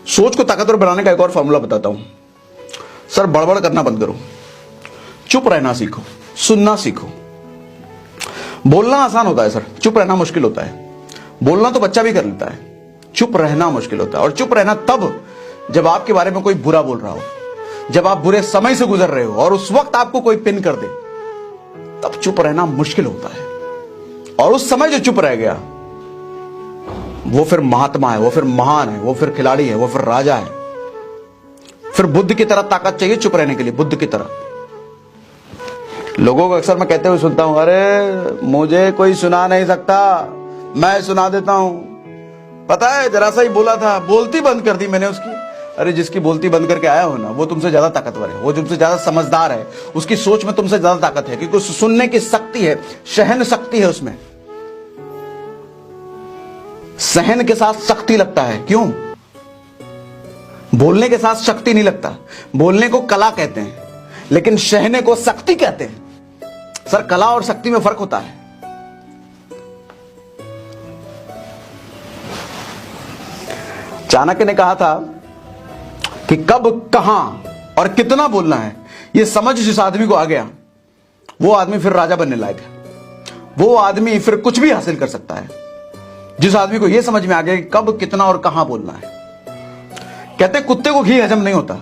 सोच को ताकतवर बनाने का एक और फॉर्मूला बताता हूं सर। बड़बड़ करना बंद करो, चुप रहना सीखो, सुनना सीखो। बोलना आसान होता है सर, चुप रहना मुश्किल होता है। बोलना तो बच्चा भी कर लेता है, चुप रहना मुश्किल होता है। और चुप रहना तब जब आपके बारे में कोई बुरा बोल रहा हो, जब आप बुरे समय से गुजर रहे हो और उस वक्त आपको कोई पिन कर दे, तब चुप रहना मुश्किल होता है। और उस समय जो चुप रह गया वो फिर महात्मा है, वो फिर महान है, वो फिर खिलाड़ी है, वो फिर राजा है। फिर बुद्ध की तरह ताकत चाहिए चुप रहने के लिए, बुद्ध की तरह। लोगों को अक्सर मैं कहते हुए सुनता हूं, अरे मुझे कोई सुना नहीं सकता, मैं सुना देता हूं। पता है जरा सा ही बोला था, बोलती बंद कर दी मैंने उसकी। अरे जिसकी बोलती बंद करके आया हो ना, वो तुमसे ज्यादा ताकतवर है, वो तुमसे ज्यादा समझदार है, उसकी सोच में तुमसे ज्यादा ताकत है, क्योंकि सुनने की शक्ति है, सहन शक्ति है उसमें। सहन के साथ शक्ति लगता है, क्यों? बोलने के साथ शक्ति नहीं लगता। बोलने को कला कहते हैं, लेकिन सहने को शक्ति कहते हैं। सर कला और शक्ति में फर्क होता है। चाणक्य ने कहा था कि कब, कहां और कितना बोलना है, यह समझ जिस आदमी को आ गया, वो आदमी फिर राजा बनने लायक है। वो आदमी फिर कुछ भी हासिल कर सकता है, जिस आदमी को यह समझ में आ गया कि कब, कितना और कहां बोलना है। कहते हैं कुत्ते को घी हजम नहीं होता।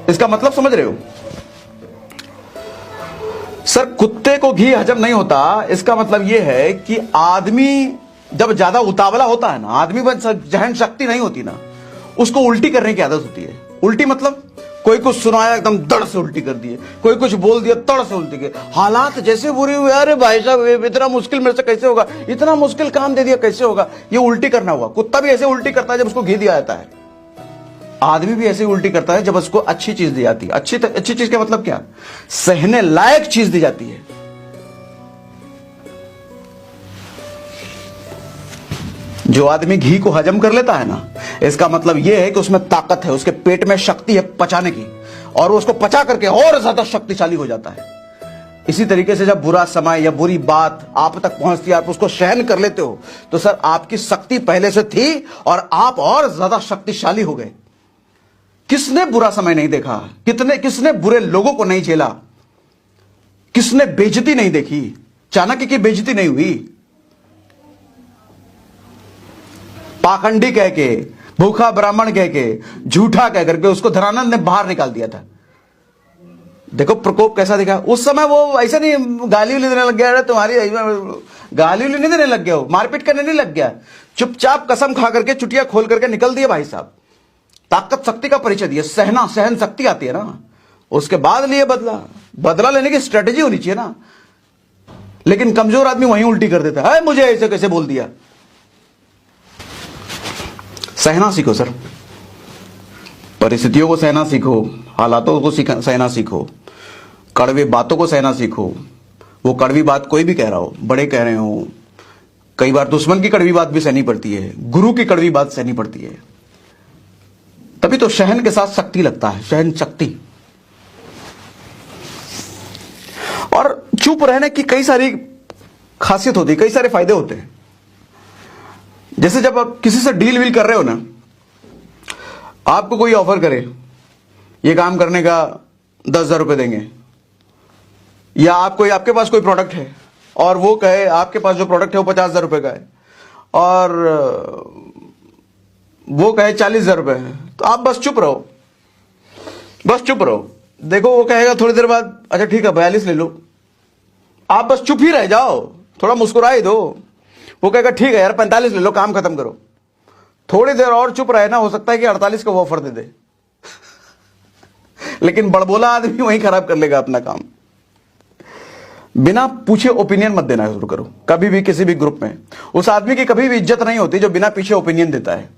इसका मतलब समझ रहे हो सर? कुत्ते को घी हजम नहीं होता, इसका मतलब यह है कि आदमी जब ज्यादा उतावला होता है ना, आदमी में जहन शक्ति नहीं होती ना, उसको उल्टी करने की आदत होती है। उल्टी मतलब कोई कुछ सुनाया एकदम दड़ से उल्टी कर दिए, कोई कुछ बोल दिया तड़ से उल्टी के। हालात जैसे बुरे हुए, अरे भाई साहब इतना मुश्किल मेरे से कैसे होगा, इतना मुश्किल काम दे दिया कैसे होगा, ये उल्टी करना हुआ। कुत्ता भी ऐसे उल्टी करता है जब उसको घी दिया जाता है। आदमी भी ऐसे उल्टी करता है जब उसको अच्छी चीज दी जाती है। अच्छी चीज का मतलब क्या? सहने लायक चीज दी जाती है। जो आदमी घी को हजम कर लेता है ना, इसका मतलब यह है कि उसमें ताकत है, उसके पेट में शक्ति है पचाने की, और वो उसको पचा करके और ज्यादा शक्तिशाली हो जाता है। इसी तरीके से जब बुरा समय या बुरी बात आप तक पहुंचती है, आप उसको सहन कर लेते हो, तो सर आपकी शक्ति पहले से थी और आप और ज्यादा शक्तिशाली हो गए। किसने बुरा समय नहीं देखा? किसने बुरे लोगों को नहीं झेला? किसने बेइज्जती नहीं देखी? चाणक्य की बेइज्जती नहीं हुई। पाखंडी कह के, भूखा ब्राह्मण कह के, झूठा कह करके उसको धनानंद ने बाहर निकाल दिया था। देखो प्रकोप कैसा दिखा उस समय। वो ऐसा नहीं गाली उली देने लग गया, तुम्हारी गाली उली नहीं देने लग गया, मारपीट करने नहीं लग गया। चुपचाप कसम खा करके, चुटिया खोल करके निकल दिया भाई साहब। ताकत शक्ति का परिचय दिया, सहन शक्ति आती है ना, उसके बाद लिए बदला लेने की स्ट्रेटेजी होनी चाहिए ना। लेकिन कमजोर आदमी वहीं उल्टी कर देता है, मुझे ऐसे कैसे बोल दिया। सहना सीखो सर, परिस्थितियों को सहना सीखो, हालातों को सहना सीखो, कड़वी बातों को सहना सीखो। वो कड़वी बात कोई भी कह रहा हो, बड़े कह रहे हो, कई बार दुश्मन की कड़वी बात भी सहनी पड़ती है, गुरु की कड़वी बात सहनी पड़ती है। तभी तो सहन के साथ शक्ति लगता है, सहन शक्ति। और चुप रहने की कई सारी खासियत होती है, कई सारे फायदे होते हैं। जैसे जब आप किसी से डील वील कर रहे हो ना, आपको कोई ऑफर करे, ये काम करने का 10,000 रुपए देंगे, या आपके पास कोई प्रोडक्ट है और वो कहे आपके पास जो प्रोडक्ट है वो 50,000 रुपए का है, और वो कहे 40,000 रुपए है, तो आप बस चुप रहो, बस चुप रहो। देखो वो कहेगा थोड़ी देर बाद, अच्छा ठीक है 42 ले लो। आप बस चुप ही रह जाओ, थोड़ा मुस्कुरा ही दो। वो कहेगा ठीक है यार 45 ले लो, काम खत्म करो। थोड़ी देर और चुप रहे ना, हो सकता है कि 48 का वो ऑफर दे दे। लेकिन बड़बोला आदमी वहीं खराब कर लेगा अपना काम। बिना पूछे ओपिनियन मत देना शुरू करो कभी भी, किसी भी ग्रुप में। उस आदमी की कभी भी इज्जत नहीं होती जो बिना पीछे ओपिनियन देता है।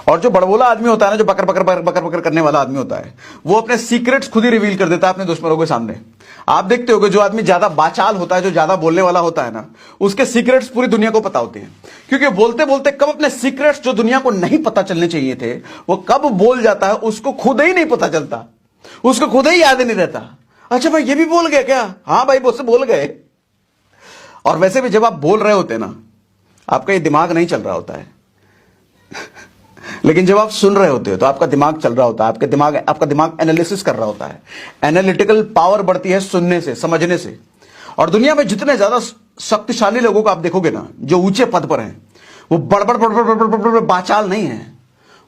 और जो बड़बोला आदमी होता है ना, जो बकर बकर बकर बकर बकर करने वाला आदमी होता है, वो अपने सीक्रेट्स खुद ही रिवील कर देता है अपने दुश्मनों के सामने। आप देखते होगे जो आदमी ज्यादा बाचाल होता है, जो ज्यादा बोलने वाला होता है ना, उसके सीक्रेट्स पूरी दुनिया को पता होते हैं। क्योंकि बोलते बोलते कब अपने सीक्रेट्स जो दुनिया को नहीं पता चलने चाहिए थे, वो कब बोल जाता है उसको खुद ही नहीं पता चलता, उसको खुद ही याद नहीं रहता। अच्छा भाई ये भी बोल गया क्या? हाँ भाई वो से बोल गए। और वैसे भी जब आप बोल रहे होते ना, आपका ये दिमाग नहीं चल रहा होता है। लेकिन जब आप सुन रहे होते हो तो आपका दिमाग चल रहा होता है, आपका दिमाग एनालिसिस कर रहा होता है। एनालिटिकल पावर बढ़ती है सुनने से, समझने से। और दुनिया में जितने ज्यादा शक्तिशाली लोगों को आप देखोगे ना, जो ऊंचे पद पर हैं, वो बड़बड़ बड़बड़ बड़बड़ बड़बड़ बाचाल नहीं है।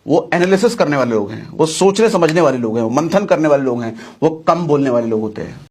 वो एनालिसिस करने वाले लोग हैं, वो सोचने समझने वाले लोग हैं, वो मंथन करने वाले लोग हैं, वो कम बोलने वाले लोग होते हैं।